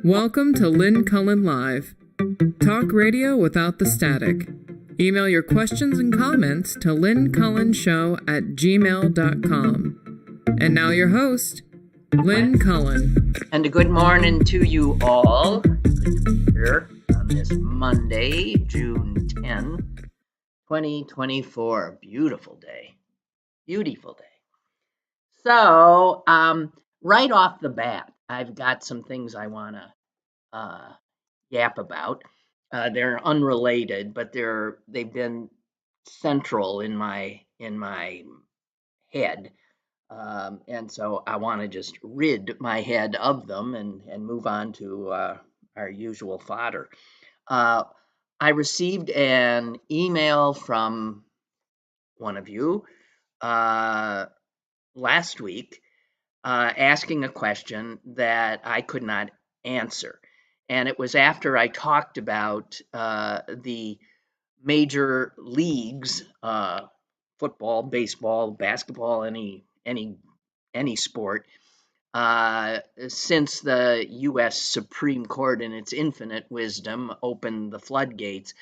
Welcome to Lynn Cullen Live. Talk radio without the static. Email your questions and comments to lynncullenshow@gmail.com. And now your host, Lynn Cullen. And a good morning to you all. Good to be here on this Monday, June 10, 2024. Beautiful day. Beautiful day. So, right off the bat, I've got some things I want to yap about. They're unrelated, but they've been central in my head. And so I want to just rid my head of them and move on to our usual fodder. I received an email from one of you last week asking a question that I could not answer. And it was after I talked about the major leagues, football, baseball, basketball, any sport, since the U.S. Supreme Court in its infinite wisdom opened the floodgates,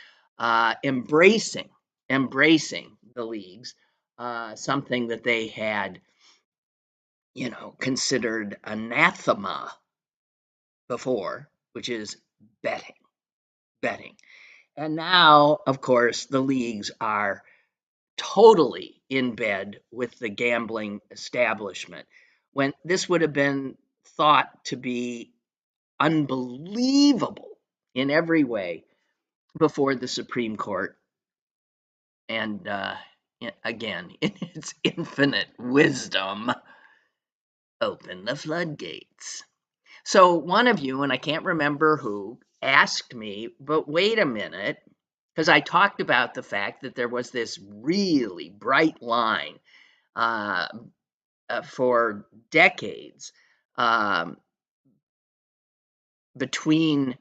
embracing the leagues, something that they had, considered anathema before, which is betting. And now, of course, the leagues are totally in bed with the gambling establishment, when this would have been thought to be unbelievable in every way before the Supreme Court. And again, in its infinite wisdom, open the floodgates. So one of you, and I can't remember who, asked me, but wait a minute, because I talked about the fact that there was this really bright line for decades between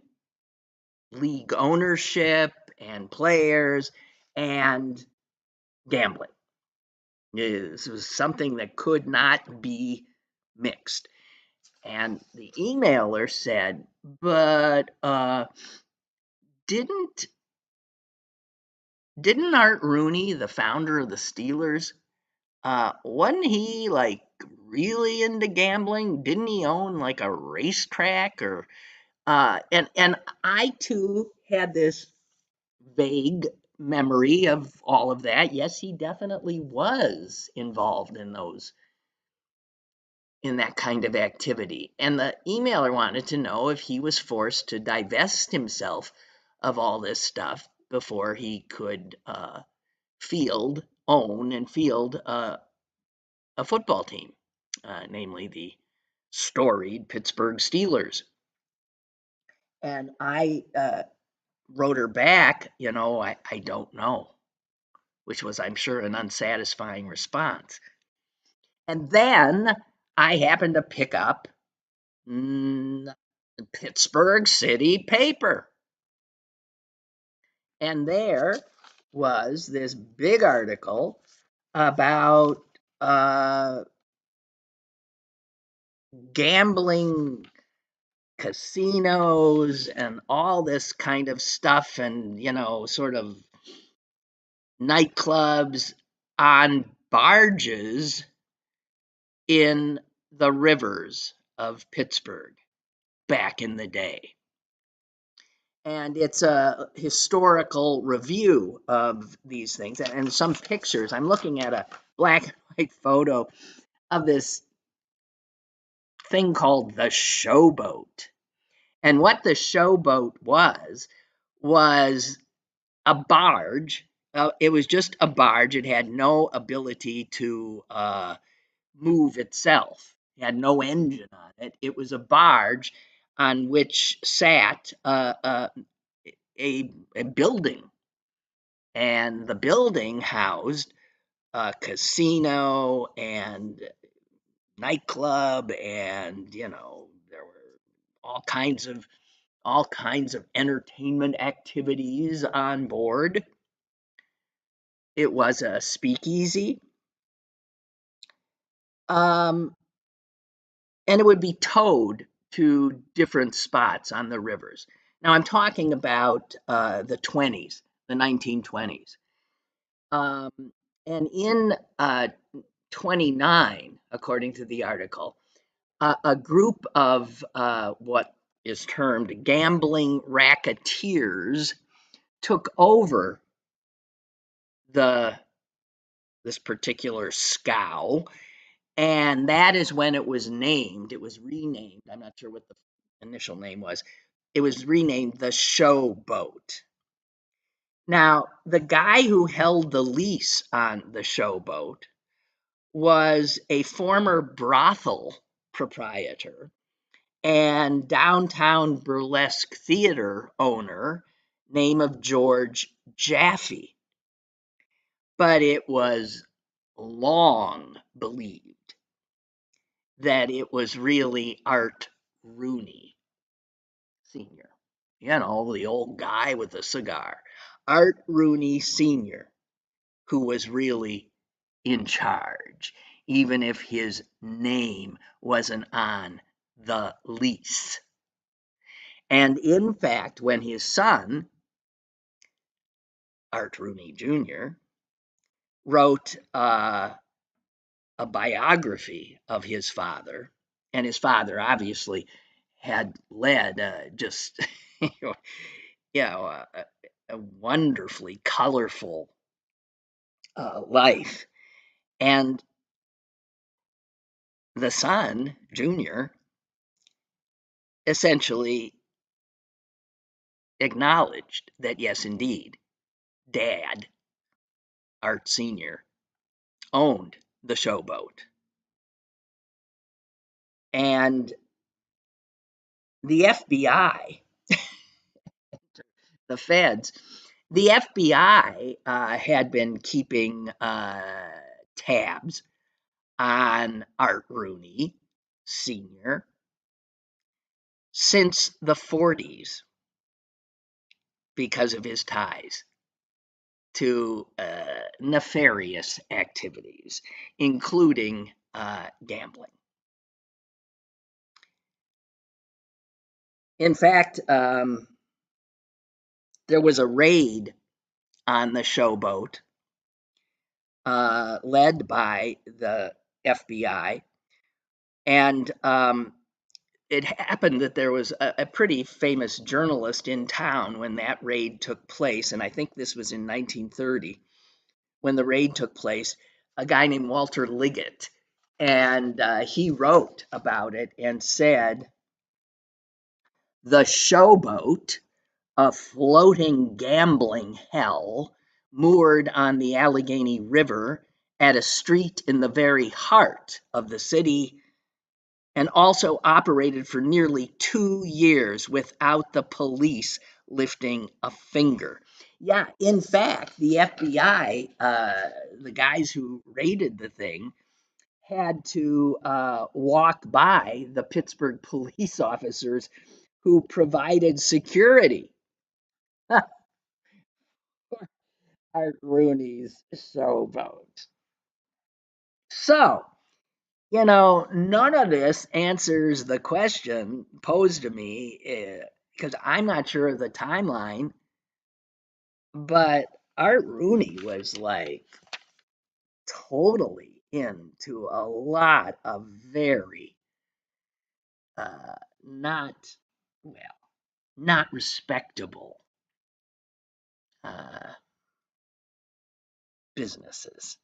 league ownership and players and gambling. This was something that could not be mixed. And the emailer said, but didn't Art Rooney, the founder of the Steelers, wasn't he like really into gambling? Didn't he own like a racetrack or and I too had this vague memory of all of that. Yes, he definitely was involved in that kind of activity. And the emailer wanted to know if he was forced to divest himself of all this stuff before he could own and field a football team, namely the storied Pittsburgh Steelers. And I wrote her back, I don't know, which was, I'm sure, an unsatisfying response. And then I happened to pick up the Pittsburgh City paper. And there was this big article about gambling casinos and all this kind of stuff, and sort of nightclubs on barges in the rivers of Pittsburgh back in the day. And it's a historical review of these things and some pictures. I'm looking at a black and white photo of this thing called the Showboat. And what the Showboat was a barge. It was just a barge. It had no ability to move itself. It had no engine on it. It was a barge on which sat a building. And the building housed a casino and nightclub, and there were all kinds of entertainment activities on board. It was a speakeasy, and it would be towed to different spots on the rivers. Now, I'm talking about the 20s, the 1920s. Um, and in 29, according to the article, a group of what is termed gambling racketeers took over the this particular scow, and that is when it was named. It was renamed. I'm not sure what the initial name was. It was renamed the Showboat. Now, the guy who held the lease on the Showboat was a former brothel proprietor and downtown burlesque theater owner name of George Jaffe. But it was long believed that it was really Art Rooney Sr. You know, the old guy with the cigar. Art Rooney Sr., who was really in charge, even if his name wasn't on the lease. And in fact, when his son, Art Rooney Jr., wrote a biography of his father, and his father obviously had led just you know, a wonderfully colorful life, and the son, Junior, essentially acknowledged that yes, indeed, Dad, Art Senior, owned the Showboat, and the FBI, the feds, the FBI had been keeping tabs on Art Rooney Sr. since the 40s because of his ties to nefarious activities, including gambling. In fact, there was a raid on the Showboat led by the FBI, and it happened that there was a pretty famous journalist in town when that raid took place, and I think this was in 1930 when the raid took place, a guy named Walter Liggett, and he wrote about it and said, "The Showboat, a floating gambling hell moored on the Allegheny River at a street in the very heart of the city, and also operated for nearly 2 years without the police lifting a finger." Yeah, in fact, the FBI, the guys who raided the thing, had to walk by the Pittsburgh police officers who provided security. Art Rooney's Showboat. So, none of this answers the question posed to me because I'm not sure of the timeline, but Art Rooney was like totally into a lot of very not, well, not respectable uh, businesses.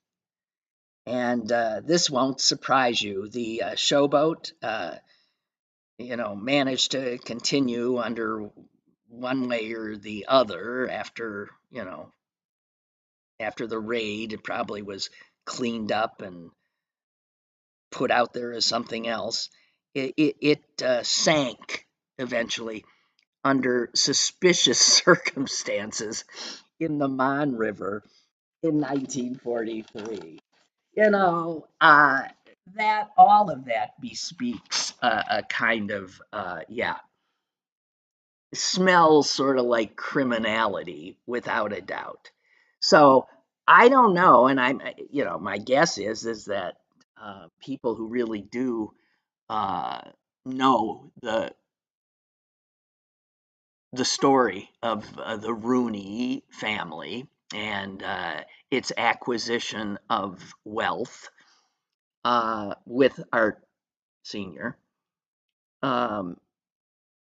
And this won't surprise you. The Showboat, managed to continue under one way or the other after the raid. It probably was cleaned up and put out there as something else. It sank eventually under suspicious circumstances in the Mon River in 1943. That all of that bespeaks a kind of smells sort of like criminality without a doubt. So I don't know, and my guess is that people who really do know the story of the Rooney family and its acquisition of wealth with Art Sr., um,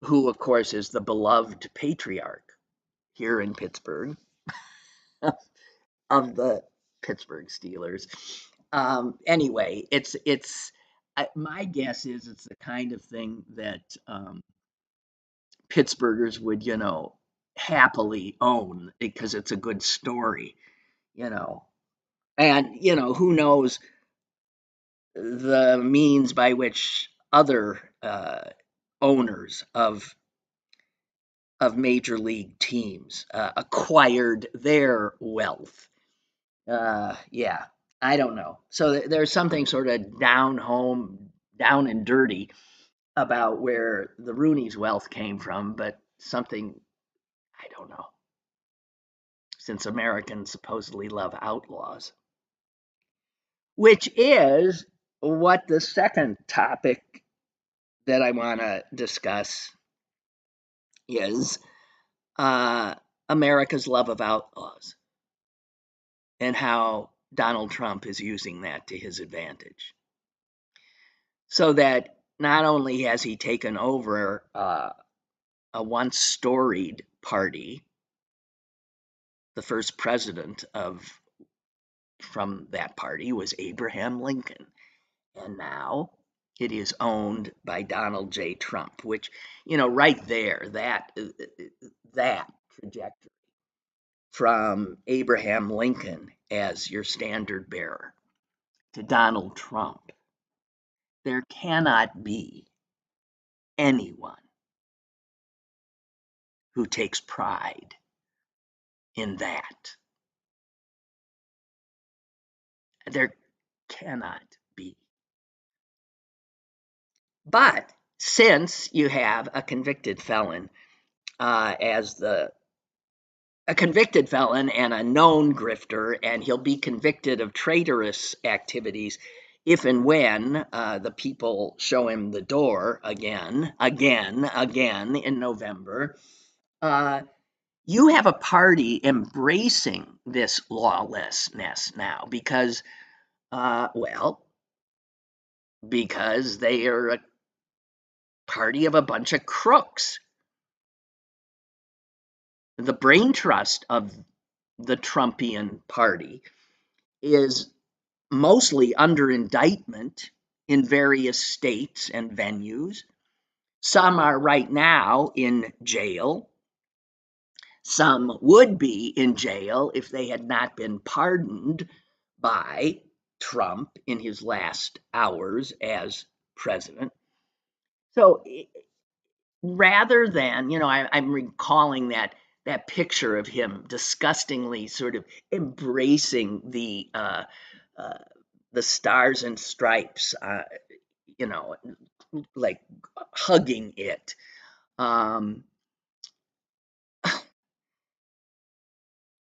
who, of course, is the beloved patriarch here in Pittsburgh of the Pittsburgh Steelers. Anyway, it's my guess is it's the kind of thing that Pittsburghers would, happily own because it's a good story, you know. And, who knows the means by which other owners of major league teams acquired their wealth. Yeah, I don't know. So there's something sort of down home, down and dirty about where the Rooney's wealth came from, but something I don't know, since Americans supposedly love outlaws, which is what the second topic that I want to discuss is America's love of outlaws and how Donald Trump is using that to his advantage. So that not only has he taken over a once storied party, the first president from that party was Abraham Lincoln, and now it is owned by Donald J. Trump, which, right there, that trajectory from Abraham Lincoln as your standard bearer to Donald Trump, there cannot be anyone who takes pride in that. There cannot be. But since you have a convicted felon a convicted felon and a known grifter, and he'll be convicted of traitorous activities if and when the people show him the door again in November. You have a party embracing this lawlessness now because, because they are a party of a bunch of crooks. The brain trust of the Trumpian party is mostly under indictment in various states and venues. Some are right now in jail. Some would be in jail if they had not been pardoned by Trump in his last hours as president. So rather than, I'm recalling that picture of him disgustingly sort of embracing the stars and stripes, like hugging it.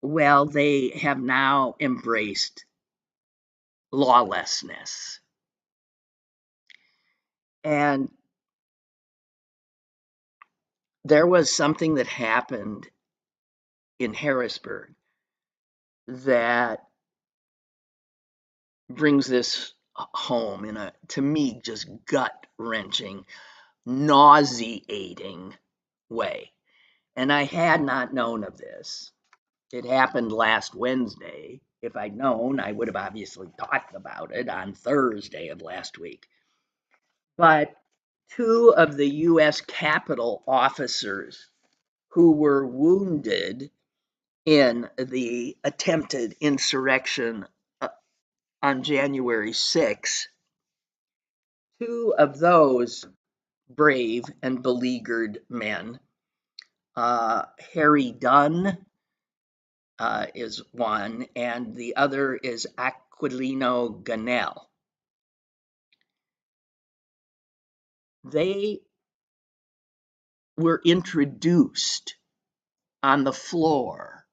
Well, they have now embraced lawlessness. And there was something that happened in Harrisburg that brings this home in a, to me, just gut wrenching, nauseating way. And I had not known of this. It happened last Wednesday. If I'd known, I would have obviously talked about it on Thursday of last week. But two of the U.S. Capitol officers who were wounded in the attempted insurrection on January 6th, two of those brave and beleaguered men, Harry Dunn is one, and the other is Aquilino Ganell. They were introduced on the floor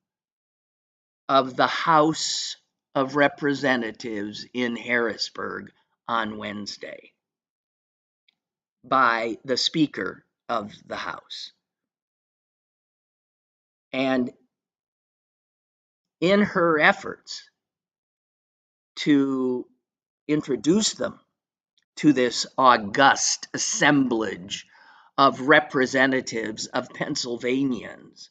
of the House of Representatives in Harrisburg on Wednesday. by the Speaker of the House. And in her efforts to introduce them to this august assemblage of representatives of Pennsylvanians,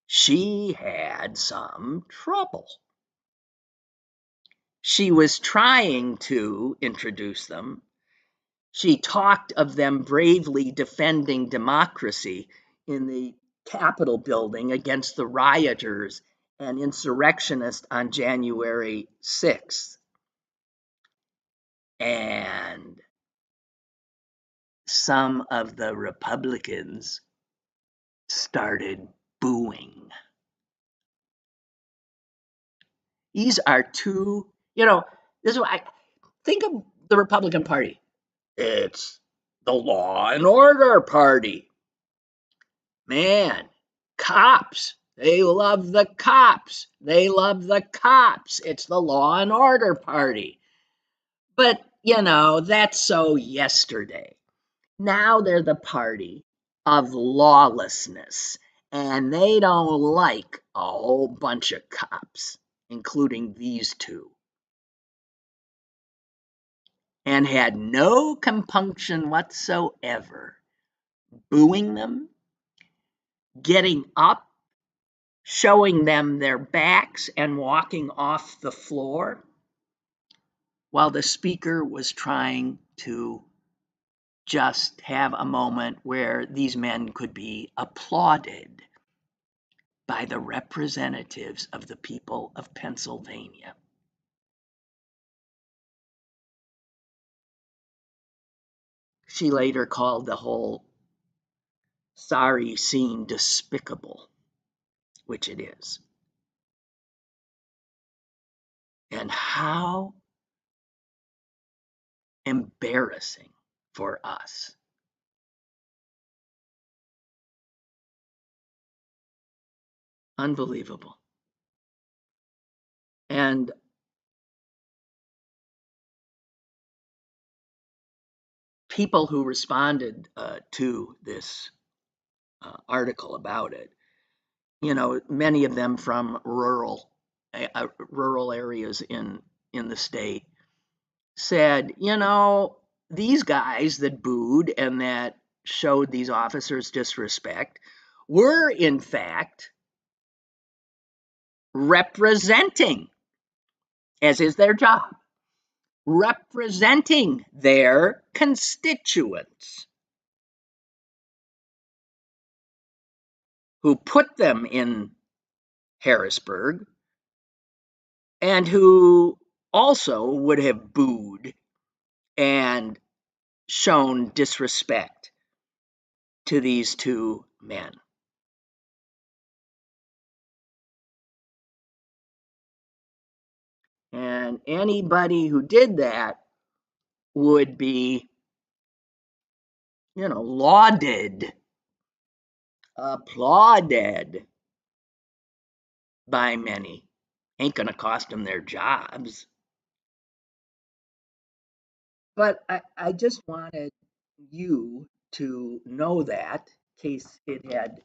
she had some trouble. She was trying to introduce them. She talked of them bravely defending democracy in the Capitol building against the rioters and insurrectionists on January 6th. And some of the Republicans started booing. These are two, this is what I think of the Republican Party. It's the law and order party. Man, cops. They love the cops. They love the cops. It's the law and order party. But, that's so yesterday. Now they're the party of lawlessness, and they don't like a whole bunch of cops, including these two, and had no compunction whatsoever booing them, getting up, showing them their backs, and walking off the floor while the Speaker was trying to just have a moment where these men could be applauded by the representatives of the people of Pennsylvania. She later called the whole sorry scene despicable, which it is. And how embarrassing for us. Unbelievable. And people who responded to this article about it, many of them from rural areas in the state, said, these guys that booed and that showed these officers disrespect were in fact representing, as is their job, representing their constituents who put them in Harrisburg and who also would have booed and shown disrespect to these two men. And anybody who did that would be, lauded, applauded by many. Ain't going to cost them their jobs. But I just wanted you to know that, in case it had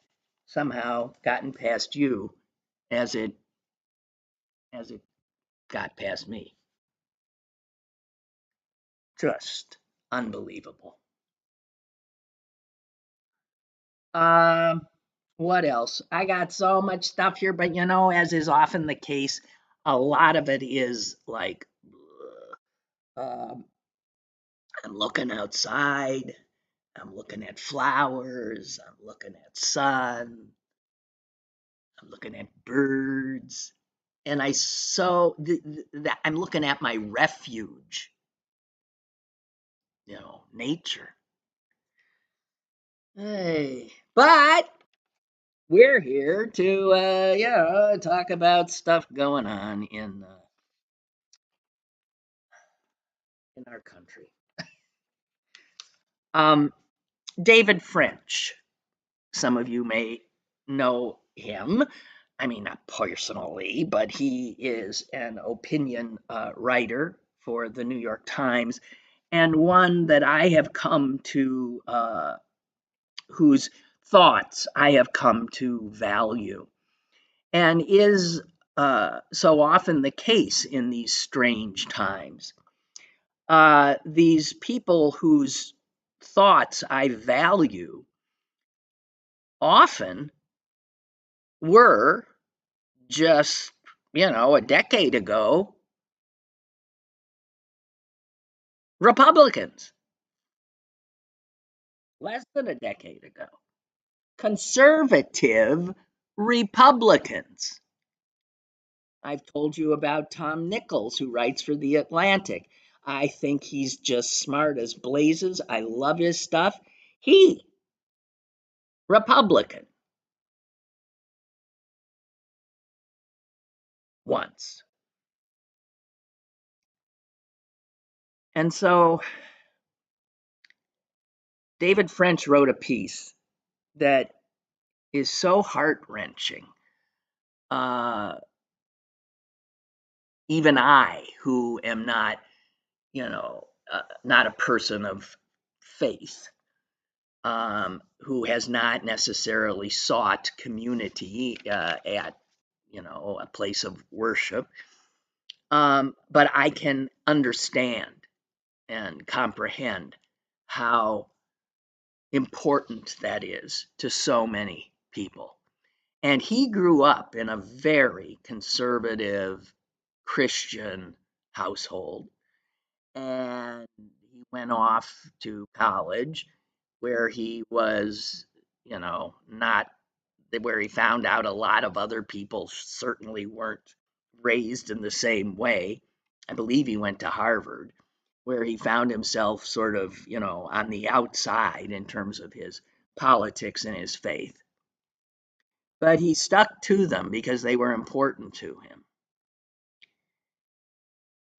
somehow gotten past you as it got past me. Just unbelievable. What else? I got so much stuff here, but as is often the case, a lot of it is like, I'm looking outside, I'm looking at flowers, I'm looking at sun, I'm looking at birds, and I'm looking at my refuge, nature. Hey, but we're here to talk about stuff going on in our country. David French, some of you may know him. I mean, not personally, but he is an opinion writer for the New York Times, and one that I have come to, whose thoughts I have come to value, and is so often the case in these strange times. These people whose thoughts I value often were just, a decade ago, Republicans, less than a decade ago, conservative Republicans. I've told you about Tom Nichols, who writes for The Atlantic. I think he's just smart as blazes. I love his stuff. He, Republican, once. And so David French wrote a piece that is so heart-wrenching. Even I, who am not, not a person of faith, who has not necessarily sought community at, a place of worship, but I can understand and comprehend how important that is to so many people. And he grew up in a very conservative Christian household, and he went off to college where he was, not where he found out a lot of other people certainly weren't raised in the same way. I believe he went to Harvard, where he found himself sort of, on the outside in terms of his politics and his faith. But he stuck to them because they were important to him.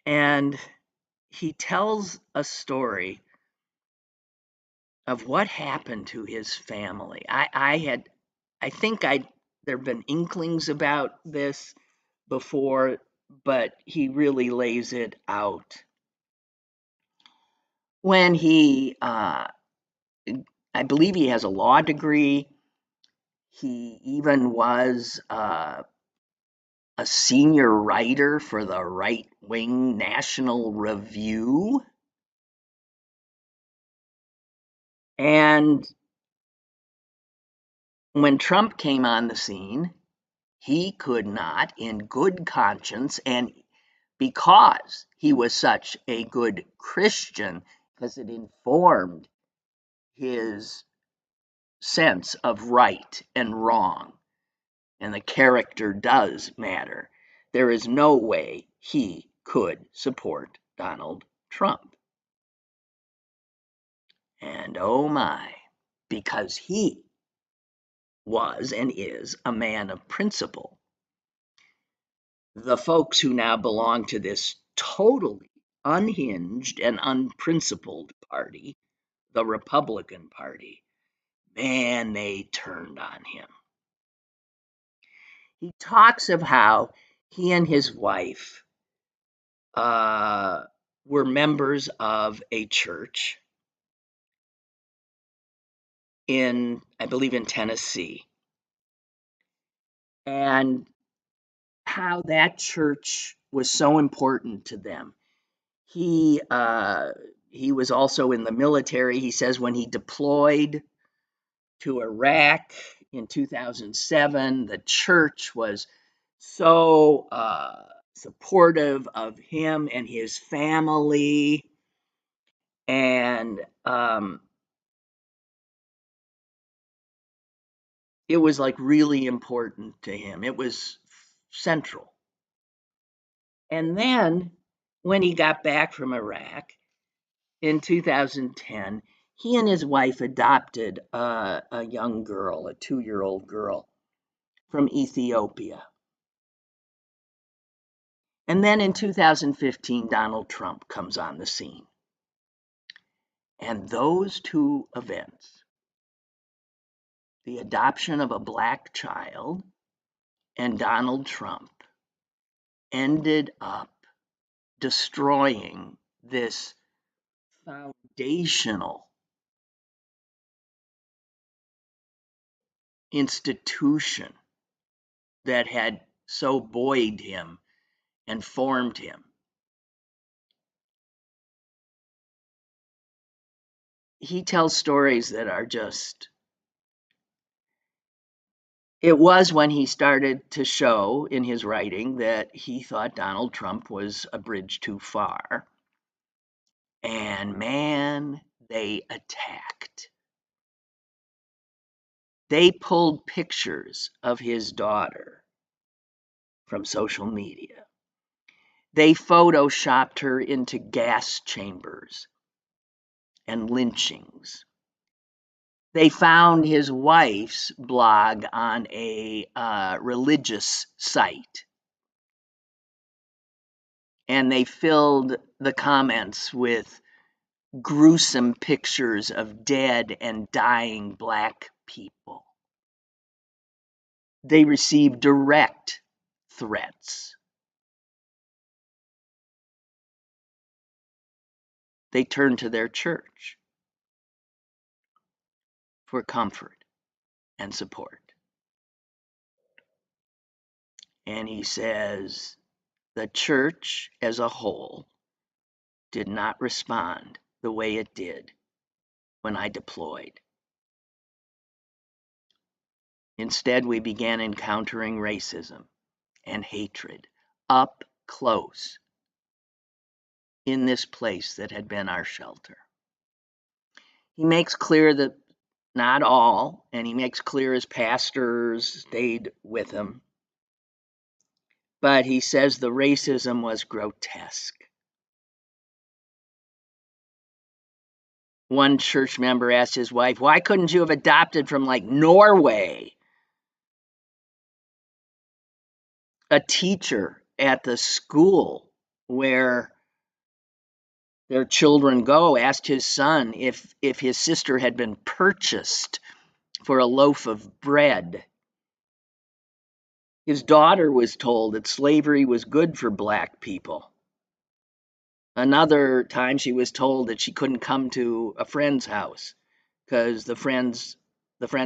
And he tells a story of what happened to his family. I think there have been inklings about this before, but he really lays it out. When I believe he has a law degree, he even was a senior writer for the right wing National Review. And when Trump came on the scene, he could not, in good conscience, and because he was such a good Christian, because it informed his sense of right and wrong, and the character does matter, there is no way he could support Donald Trump. And oh my, because he was and is a man of principle. The folks who now belong to this totally unhinged and unprincipled party, the Republican Party, man, they turned on him. He talks of how he and his wife were members of a church I believe, in Tennessee, and how that church was so important to them. He was also in the military. He says when he deployed to Iraq in 2007, the church was so supportive of him and his family, and it was like really important to him. It was central. And then when he got back from Iraq in 2010, he and his wife adopted a young girl, a 2-year-old girl from Ethiopia. And then in 2015, Donald Trump comes on the scene. And those two events, the adoption of a black child and Donald Trump, ended up destroying this foundational institution that had so buoyed him and formed him. He tells stories that are just. It was when he started to show in his writing that he thought Donald Trump was a bridge too far. And man, they attacked. They pulled pictures of his daughter from social media. They photoshopped her into gas chambers and lynchings. They found his wife's blog on a religious site, and they filled the comments with gruesome pictures of dead and dying Black people. They received direct threats. They turned to their church for comfort and support. And he says the church as a whole did not respond the way it did when I deployed. Instead, we began encountering racism and hatred up close in this place that had been our shelter. He makes clear that not all, and he makes clear his pastors stayed with him, but he says the racism was grotesque. One church member asked his wife, "Why couldn't you have adopted from like Norway?" A teacher at the school where their children go asked his son if his sister had been purchased for a loaf of bread. His daughter was told that slavery was good for Black people. Another time she was told that she couldn't come to a friend's house because the friend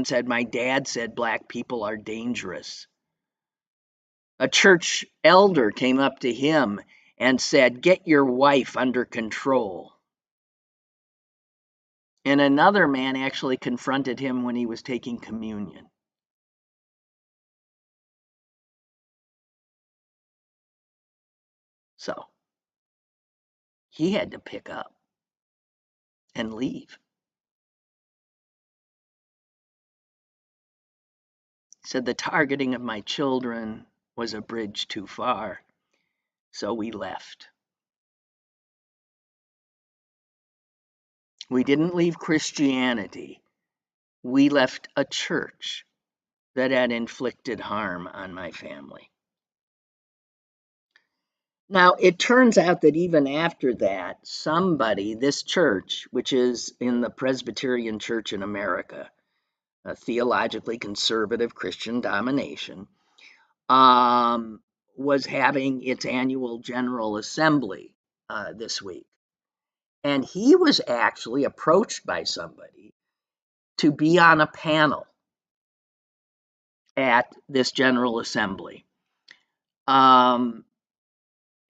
said, "My dad said Black people are dangerous." A church elder came up to him and said, "Get your wife under control." And another man actually confronted him when he was taking communion. So he had to pick up and leave. He said the targeting of my children was a bridge too far, so we left. We didn't leave Christianity. We left a church that had inflicted harm on my family. Now, it turns out that even after that, this church, which is in the Presbyterian Church in America, a theologically conservative Christian domination, was having its annual General Assembly this week. And he was actually approached by somebody to be on a panel at this General Assembly.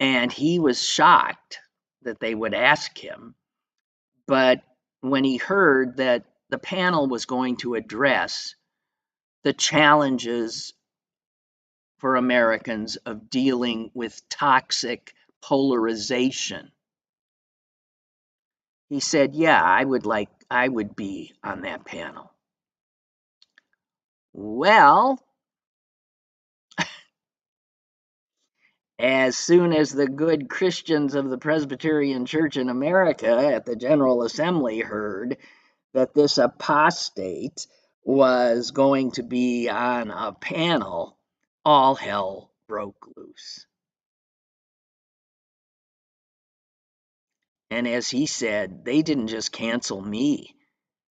And he was shocked that they would ask him. But when he heard that the panel was going to address the challenges for Americans of dealing with toxic polarization, he said, "Yeah, I would be on that panel." Well, as soon as the good Christians of the Presbyterian Church in America at the General Assembly heard that this apostate was going to be on a panel, all hell broke loose. And as he said, they didn't just cancel me,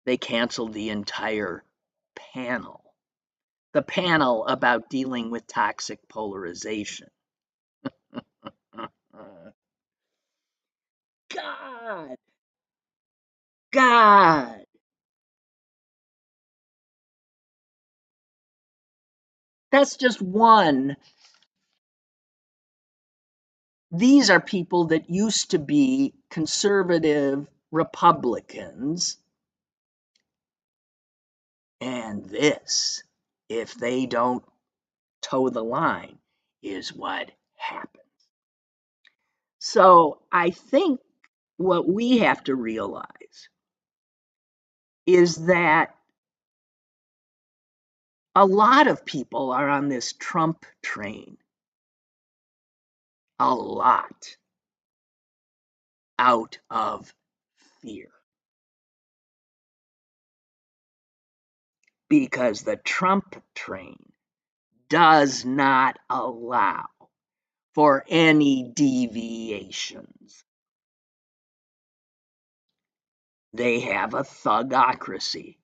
they canceled the entire panel. The panel about dealing with toxic polarization. God. God. That's just one. These are people that used to be conservative Republicans. And this, if they don't toe the line, is what happens. So I think what we have to realize is that a lot of people are on this Trump train, a lot, out of fear. Because the Trump train does not allow for any deviations. They have a thugocracy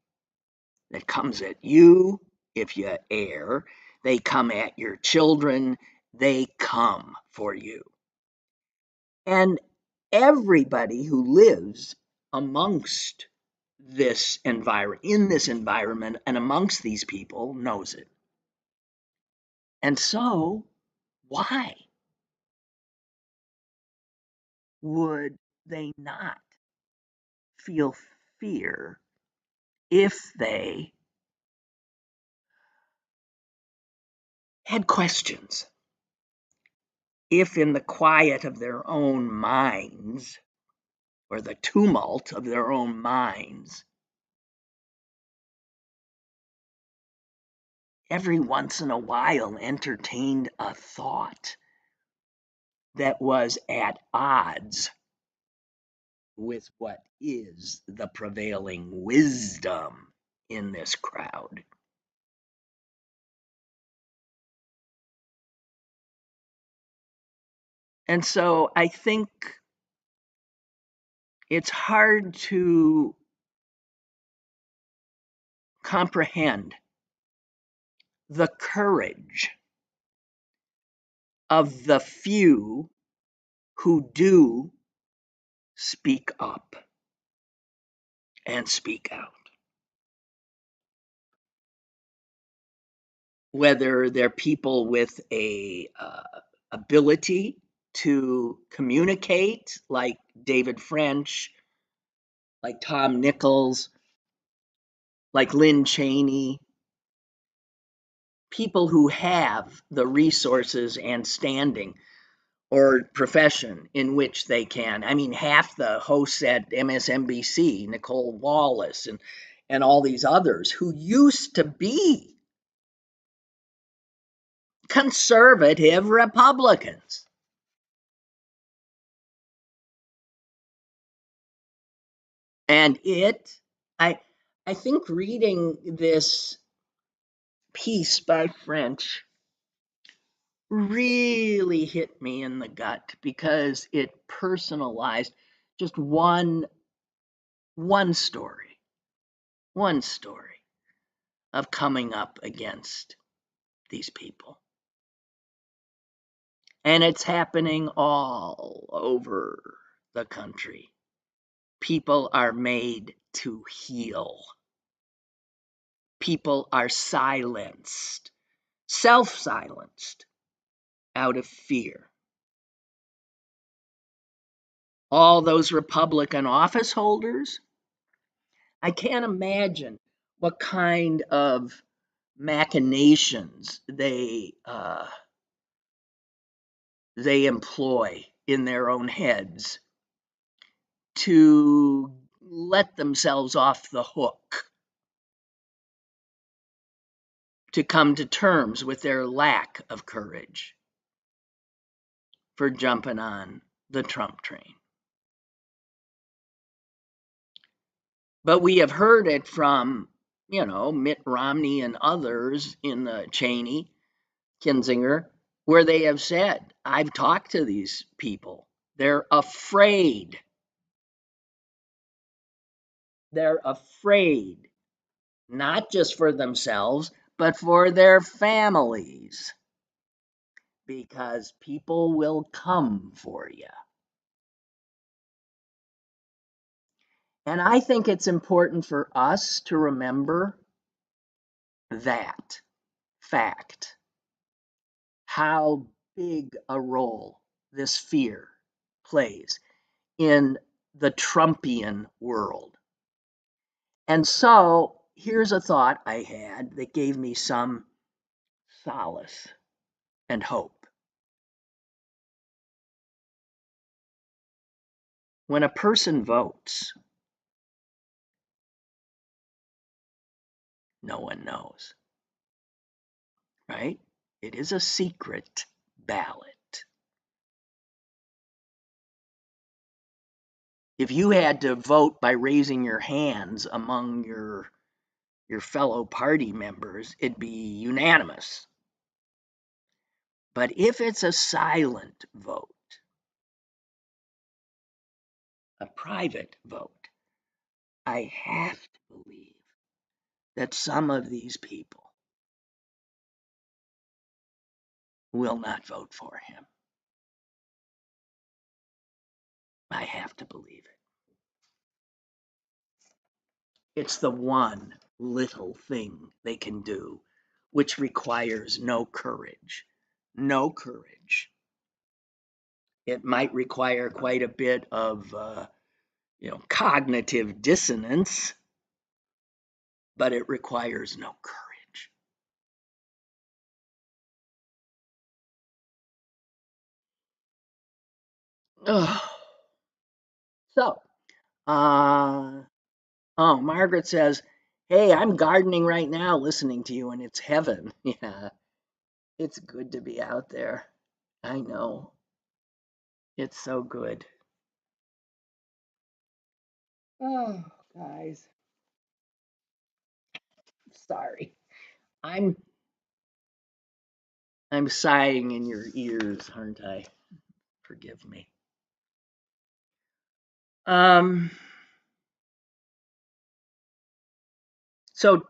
that comes at you if you err. They come at your children. They come for you. And everybody who lives amongst this environment, in this environment, and amongst these people knows it. And so, why would they not feel fear if they had questions? If in the quiet of their own minds, or the tumult of their own minds, every once in a while entertained a thought that was at odds with what is the prevailing wisdom in this crowd. And so I think it's hard to comprehend the courage of the few who do speak up and speak out. Whether they're people with a ability to communicate, like David French, like Tom Nichols, like Lynn Cheney, people who have the resources and standing or profession in which they can. I mean, half the hosts at MSNBC, Nicole Wallace, and all these others who used to be conservative Republicans. And I think reading this piece by French really hit me in the gut because it personalized just one story, one story of coming up against these people. And it's happening all over the country. People are made to heal. People are silenced, self-silenced, out of fear. All those Republican office holders, I can't imagine what kind of machinations they employ in their own heads to let themselves off the hook, to come to terms with their lack of courage for jumping on the Trump train. But we have heard it from, Mitt Romney and others in the Cheney, Kinzinger, where they have said, I've talked to these people. They're afraid. They're afraid, not just for themselves, but for their families, because people will come for you. And I think it's important for us to remember that fact, how big a role this fear plays in the Trumpian world. And so here's a thought I had that gave me some solace and hope. When a person votes, no one knows, right? It is a secret ballot. If you had to vote by raising your hands among your fellow party members, it'd be unanimous. But if it's a silent vote, a private vote, I have to believe that some of these people will not vote for him. I have to believe it. It's the one little thing they can do, which requires no courage. No courage. It might require quite a bit of, cognitive dissonance, but it requires no courage. Oh, so, Margaret says, "Hey, I'm gardening right now listening to you, and it's heaven." Yeah, it's good to be out there. I know. It's so good. Oh, guys, sorry. I'm I'm sighing in your ears, aren't I? Forgive me. Um so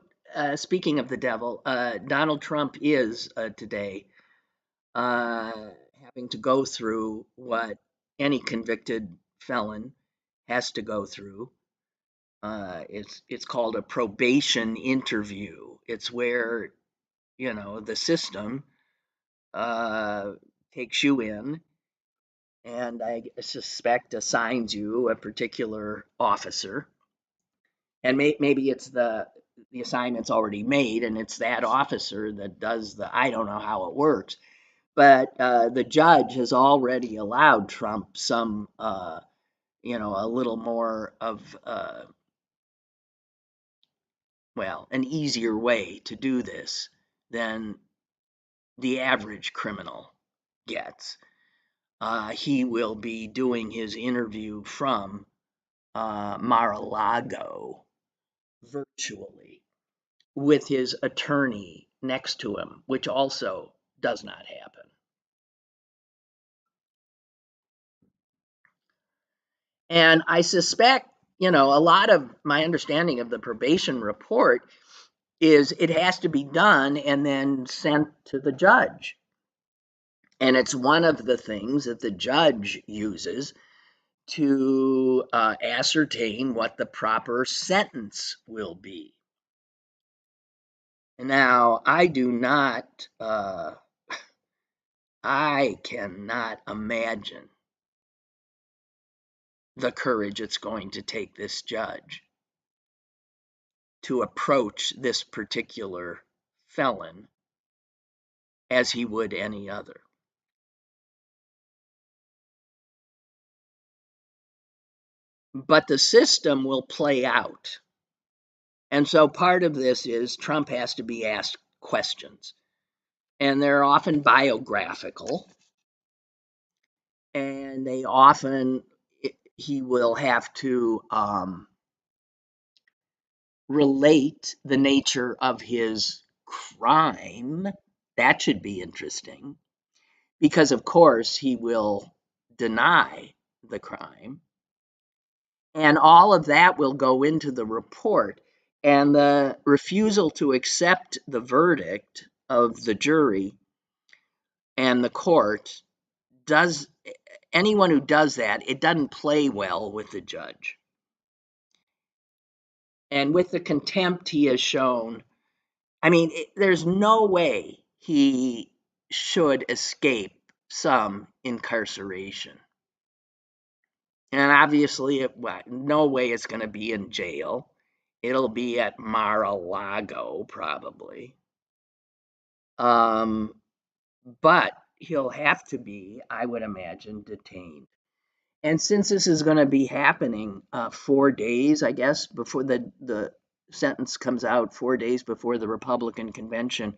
speaking of the devil, Donald Trump is today uh, having to go through what any convicted felon has to go through. It's called a probation interview. It's where the system uh, takes you in, and I suspect assigns you a particular officer, and maybe it's the assignment's already made, and it's that officer that does the. I don't know how it works, but the judge has already allowed Trump some, a little more of, an easier way to do this than the average criminal gets. He will be doing his interview from Mar-a-Lago virtually with his attorney next to him, which also does not happen. And I suspect, a lot of my understanding of the probation report is it has to be done and then sent to the judge. And it's one of the things that the judge uses to ascertain what the proper sentence will be. Now, I cannot imagine the courage it's going to take this judge to approach this particular felon as he would any other. But the system will play out. And so part of this is Trump has to be asked questions. And they're often biographical. And he will have to relate the nature of his crime. That should be interesting. Because, of course, he will deny the crime. And all of that will go into the report. And the refusal to accept the verdict of the jury and the court anyone who does that, it doesn't play well with the judge. And with the contempt he has shown, I mean, there's no way he should escape some incarceration. And obviously, no way it's going to be in jail. It'll be at Mar-a-Lago, probably. But he'll have to be, I would imagine, detained. And since this is going to be happening 4 days, I guess, before the sentence comes out, 4 days before the Republican convention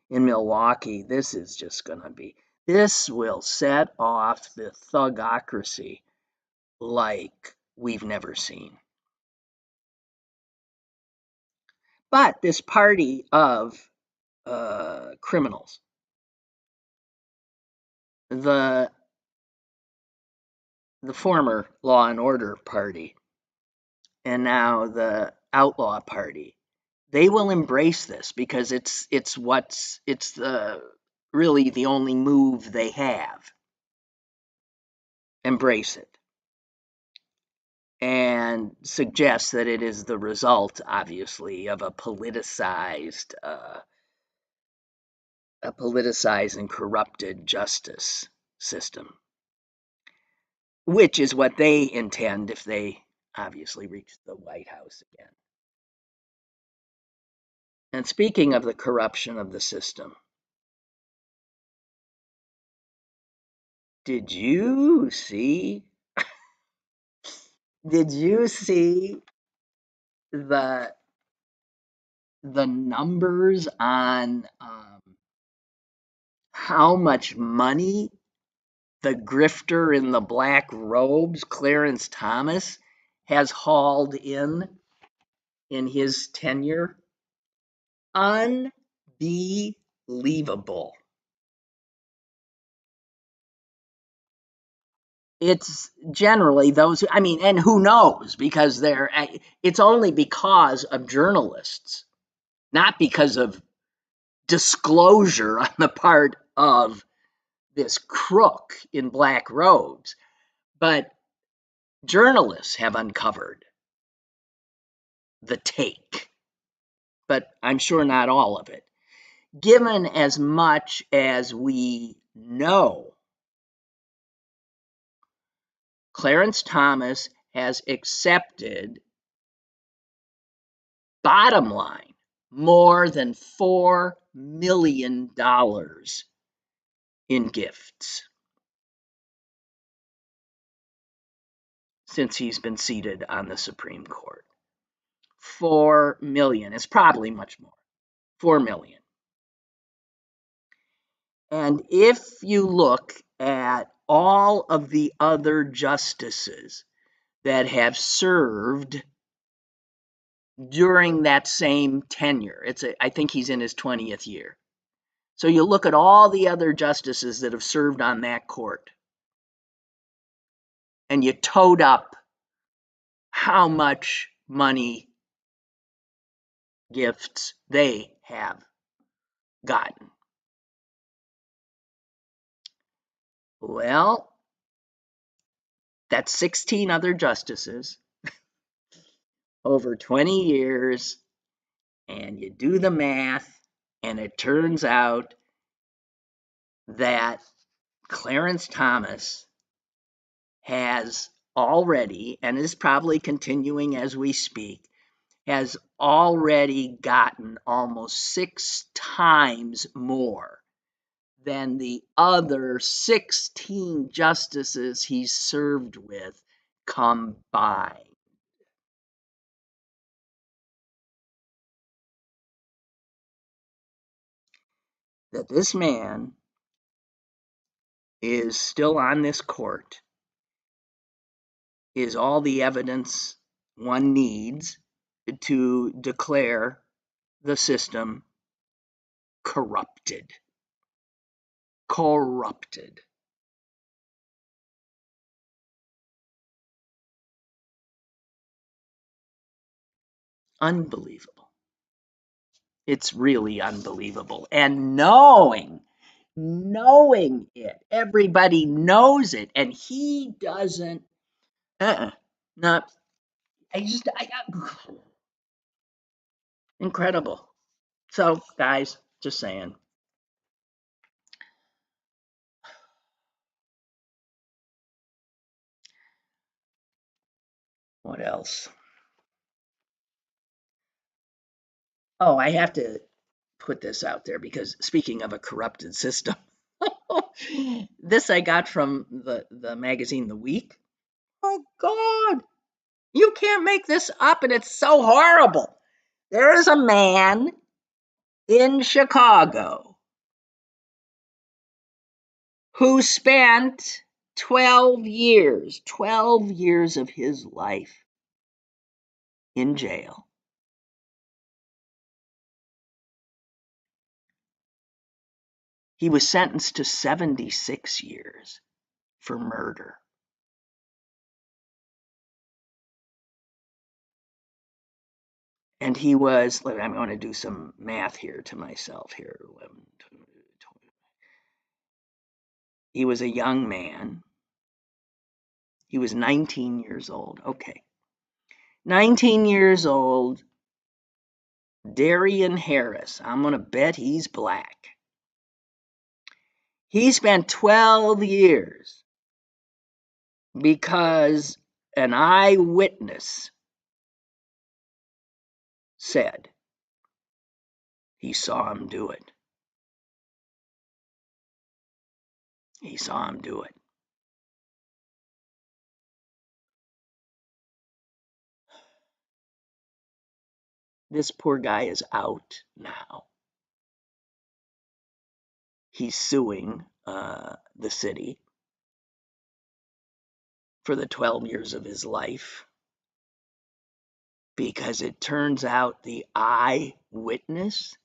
in Milwaukee, this is just going to be, this will set off the thugocracy like we've never seen. But this party of criminals, the former Law and Order party, and now the Outlaw Party, they will embrace this because it's the really the only move they have. Embrace it. And suggest that it is the result, obviously, of a politicized and corrupted justice system, which is what they intend if they obviously reach the White House again. And speaking of the corruption of the system, did you see the numbers on how much money the grifter in the black robes, Clarence Thomas, has hauled in his tenure? Unbelievable. It's generally those, I mean, and who knows, because it's only because of journalists, not because of disclosure on the part of this crook in black robes, but journalists have uncovered the take, but I'm sure not all of it. Given as much as we know, Clarence Thomas has accepted, bottom line, more than $4 million in gifts since he's been seated on the Supreme Court. 4 million. It's probably much more. 4 million. And if you look at all of the other justices that have served during that same tenure, I think he's in his 20th year. So you look at all the other justices that have served on that court, and you toed up how much money, gifts they have gotten. Well, that's 16 other justices over 20 years, and you do the math, and it turns out that Clarence Thomas has already, and is probably continuing as we speak, has already gotten almost 6 times more than the other 16 justices he's served with combined. That this man is still on this court is all the evidence one needs to declare the system corrupted. Corrupted. Unbelievable. It's really unbelievable. And knowing it, everybody knows it, and he doesn't. Not. I Incredible. So, guys, just saying. What else? Oh, I have to put this out there because speaking of a corrupted system, this I got from the magazine The Week. Oh God, you can't make this up, and it's so horrible. There is a man in Chicago who spent 12 years of his life in jail. He was sentenced to 76 years for murder. And he was, I'm going to do some math here to myself here. 11, 20. He was a young man. He was 19 years old. Okay. 19 years old, Darian Harris. I'm going to bet he's black. He spent 12 years because an eyewitness said he saw him do it. He saw him do it. This poor guy is out now. He's suing the city for the 12 years of his life because it turns out the eyewitness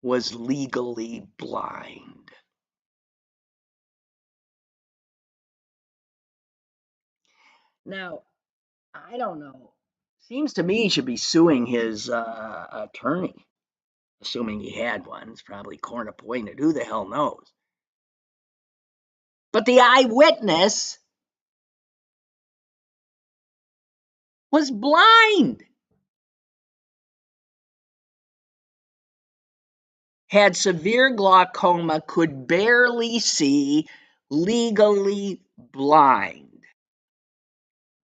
was legally blind. Now, I don't know. Seems to me he should be suing his attorney, assuming he had one. It's probably court appointed. Who the hell knows? But the eyewitness was blind, had severe glaucoma, could barely see, legally blind.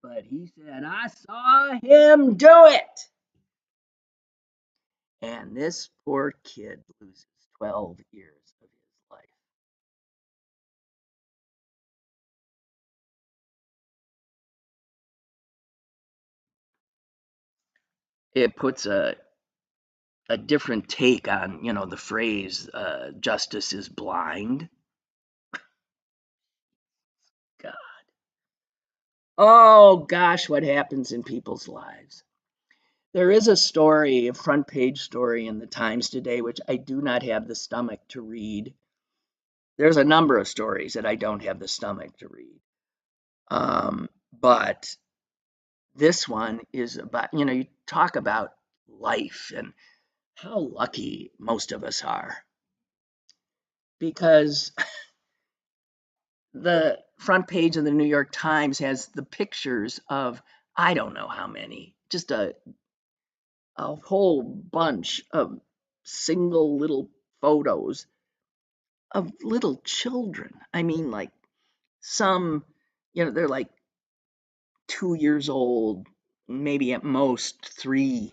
But he said, I saw him do it. And this poor kid loses 12 years of his life. It puts a different take on, the phrase justice is blind. God. Oh gosh, what happens in people's lives. There is a story, a front page story in the Times today, which I do not have the stomach to read. There's a number of stories that I don't have the stomach to read. But this one is about, you talk about life and how lucky most of us are. Because the front page of the New York Times has the pictures of, I don't know how many, just a whole bunch of single little photos of little children. I mean, like some, they're like 2 years old, maybe at most 3.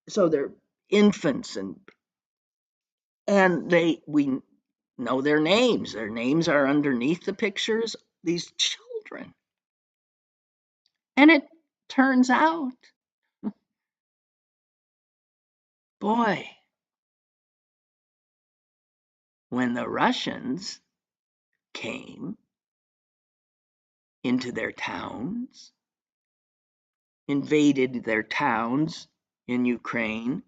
So they're infants, and we know their names. Their names are underneath the pictures. These children, and it turns out, boy, when the Russians came into their towns, invaded their towns in Ukraine,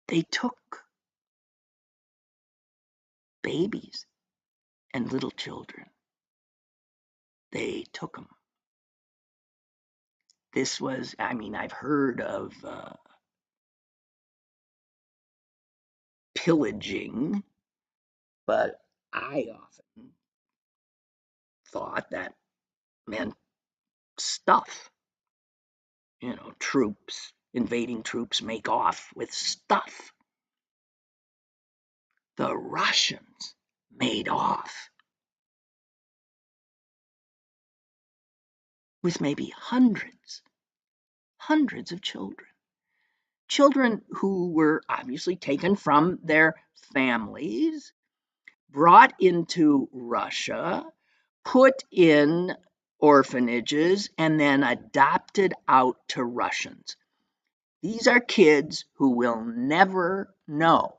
they took babies and little children. They took them. This was, I've heard of pillaging, but I often thought that meant stuff. invading troops make off with stuff. The Russians made off with maybe hundreds of children. Children who were obviously taken from their families, brought into Russia, put in orphanages, and then adopted out to Russians. These are kids who will never know,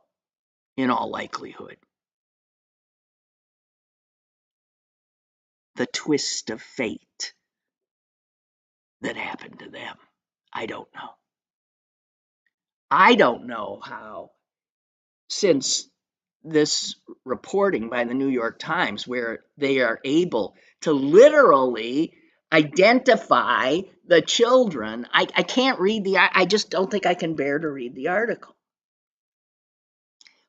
in all likelihood, the twist of fate that happened to them. I don't know. I don't know how, since this reporting by the New York Times, where they are able to literally identify the children. I can't read I just don't think I can bear to read the article.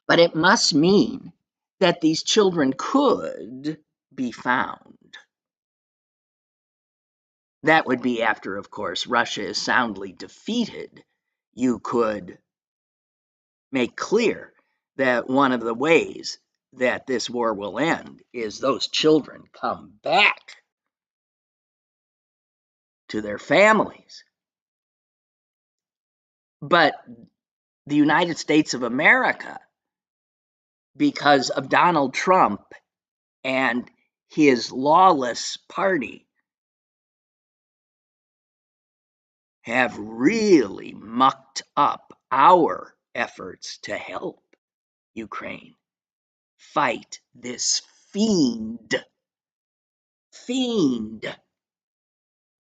But it must mean that these children could be found. That would be after, of course, Russia is soundly defeated. You could make clear that one of the ways that this war will end is those children come back to their families. But the United States of America, because of Donald Trump and his lawless party, have really mucked up our efforts to help Ukraine fight this fiend,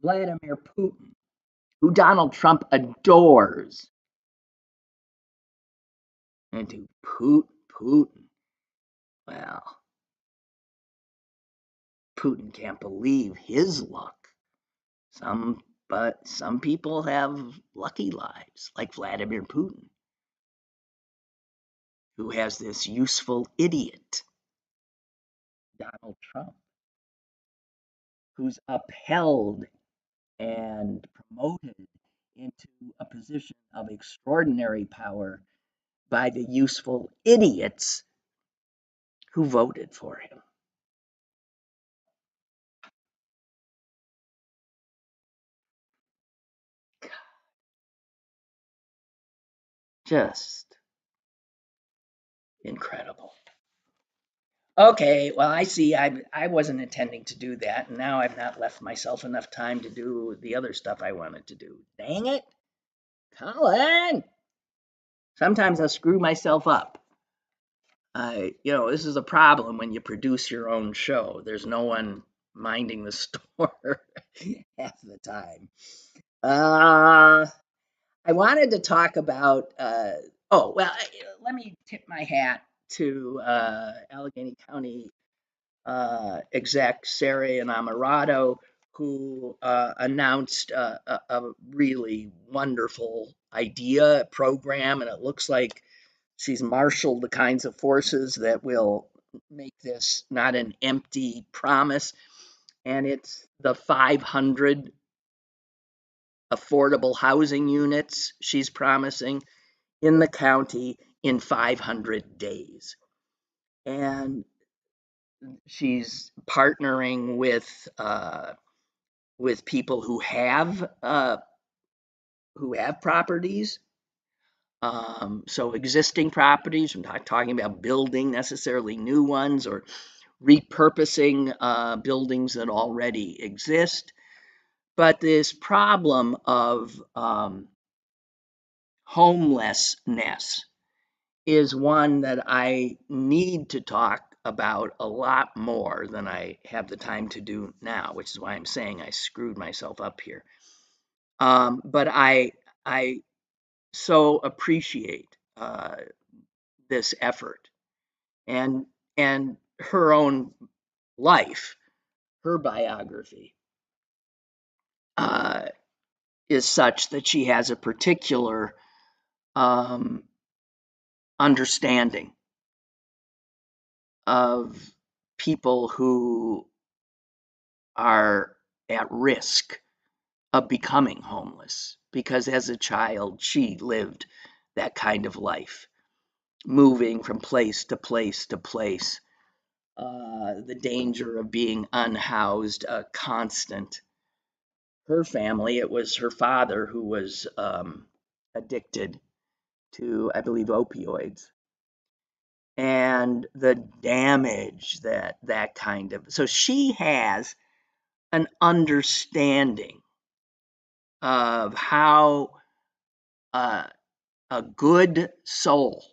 Vladimir Putin, who Donald Trump adores. And to Putin, well, Putin can't believe his luck. But some people have lucky lives, like Vladimir Putin, who has this useful idiot, Donald Trump, who's upheld and promoted into a position of extraordinary power by the useful idiots who voted for him. Just incredible. Okay, well, I see. I wasn't intending to do that, and now I've not left myself enough time to do the other stuff I wanted to do. Dang it, Colin! Sometimes I screw myself up. This is a problem when you produce your own show. There's no one minding the store half the time. I wanted to talk about. Let me tip my hat to Allegheny County exec Sarah Inamorado, who announced a really wonderful idea program, and it looks like she's marshaled the kinds of forces that will make this not an empty promise. And it's the 500 affordable housing units she's promising in the county in 500 days. And she's partnering with people who have properties. So existing properties. I'm not talking about building necessarily new ones or repurposing buildings that already exist. But this problem of homelessness is one that I need to talk about a lot more than I have the time to do now, which is why I'm saying I screwed myself up here. But I so appreciate this effort and her own life, her biography is such that she has a particular understanding of people who are at risk of becoming homeless, because as a child, she lived that kind of life, moving from place to place to place. The danger of being unhoused, a constant. Her family, it was her father who was addicted to, I believe, opioids. And the damage that that kind of, so she has an understanding of how a good soul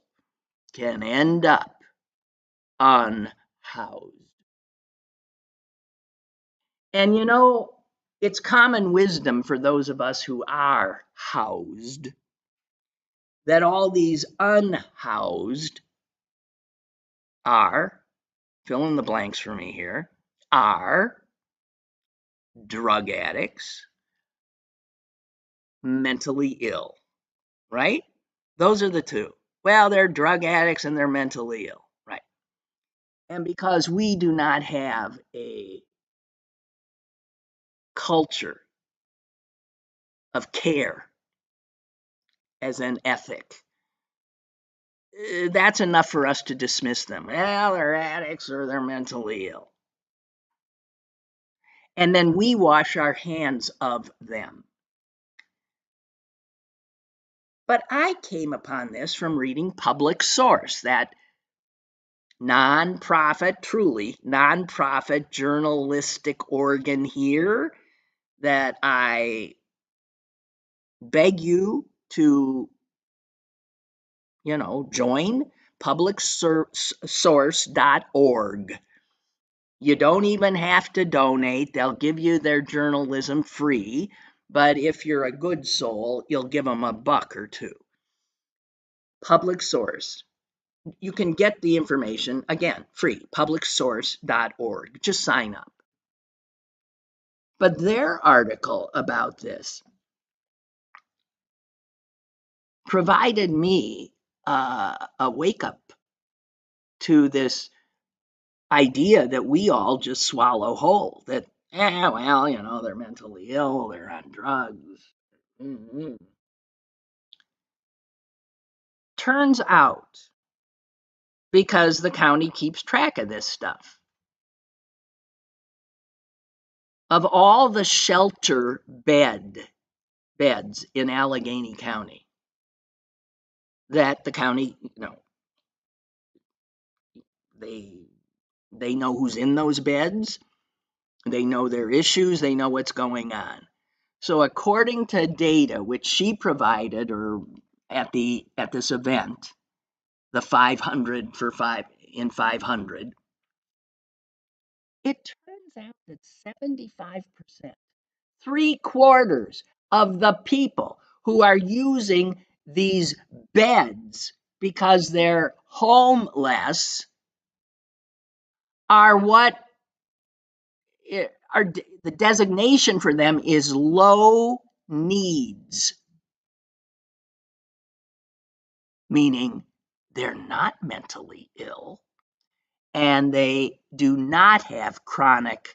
can end up unhoused. And you know, it's common wisdom for those of us who are housed that all these unhoused are, fill in the blanks for me here, are drug addicts, mentally ill, right? Those are the two. Well, they're drug addicts and they're mentally ill, right? And because we do not have a culture of care as an ethic, that's enough for us to dismiss them. Well, they're addicts or they're mentally ill. And then we wash our hands of them. But I came upon this from reading Public Source, that nonprofit, truly nonprofit journalistic organ here that I beg you to, join, publicsource.org. You don't even have to donate. They'll give you their journalism free. But if you're a good soul, you'll give them $1 or $2. Public Source. You can get the information, again, free, publicsource.org. Just sign up. But their article about this provided me a wake up to this idea that we all just swallow whole, that, well, they're mentally ill, they're on drugs. Mm-hmm. Turns out, because the county keeps track of this stuff, of all the shelter beds in Allegheny County, that the county, they know who's in those beds, they know their issues, they know what's going on. So according to data which she provided, or at this event, the 500 for 500, it turns out that 75%, 3/4 of the people who are using these beds because they're homeless are the designation for them is low needs, meaning they're not mentally ill and they do not have chronic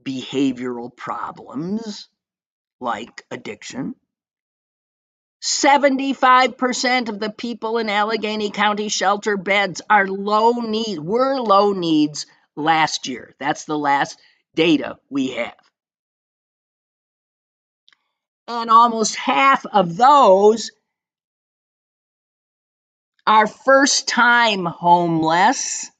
behavioral problems like addiction. 75% of the people in Allegheny County shelter beds are low need, were low needs last year. That's the last data we have. And almost half of those are first-time homeless.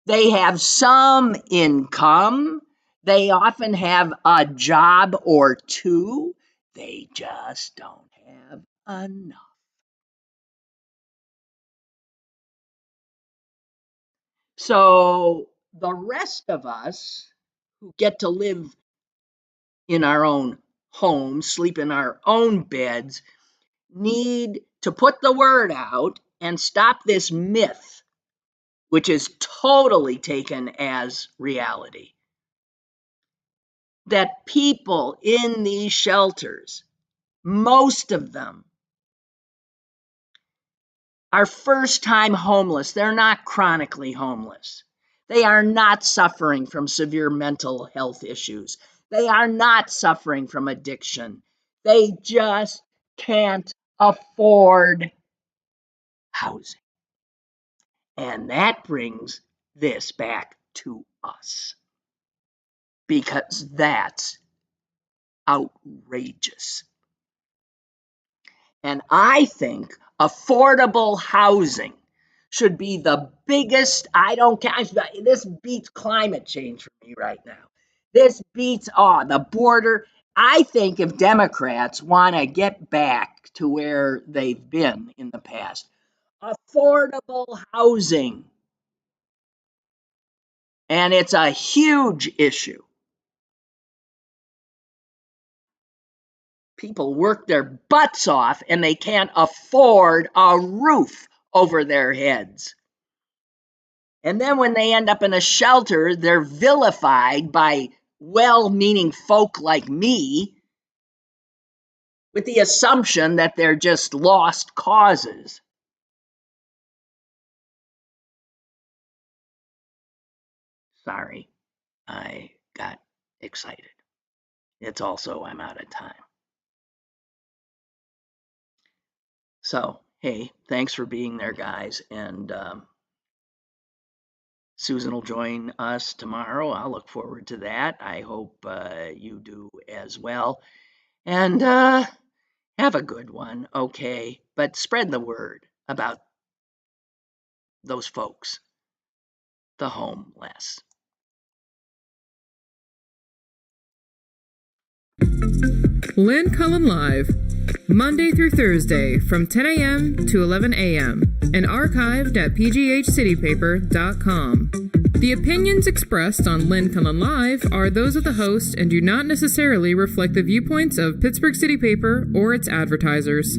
They have some income. They often have a job or two. They just don't have enough. So the rest of us who get to live in our own homes, sleep in our own beds, need to put the word out and stop this myth, which is totally taken as reality, that people in these shelters, most of them, are first-time homeless. They're not chronically homeless. They are not suffering from severe mental health issues. They are not suffering from addiction. They just can't afford housing. And that brings this back to us, because that's outrageous. And I think affordable housing should be the biggest. I don't care. This beats climate change for me right now. This beats the border. I think if Democrats want to get back to where they've been in the past, affordable housing, and it's a huge issue. People work their butts off and they can't afford a roof over their heads. And then when they end up in a shelter, they're vilified by well-meaning folk like me with the assumption that they're just lost causes. Sorry, I got excited. It's also I'm out of time. So, hey, thanks for being there, guys. And Susan will join us tomorrow. I'll look forward to that. I hope you do as well. And have a good one, okay? But spread the word about those folks, the homeless. Lynn Cullen Live, Monday through Thursday from 10 a.m. to 11 a.m. and archived at pghcitypaper.com. The opinions expressed on Lynn Cullen Live are those of the host and do not necessarily reflect the viewpoints of Pittsburgh City Paper or its advertisers.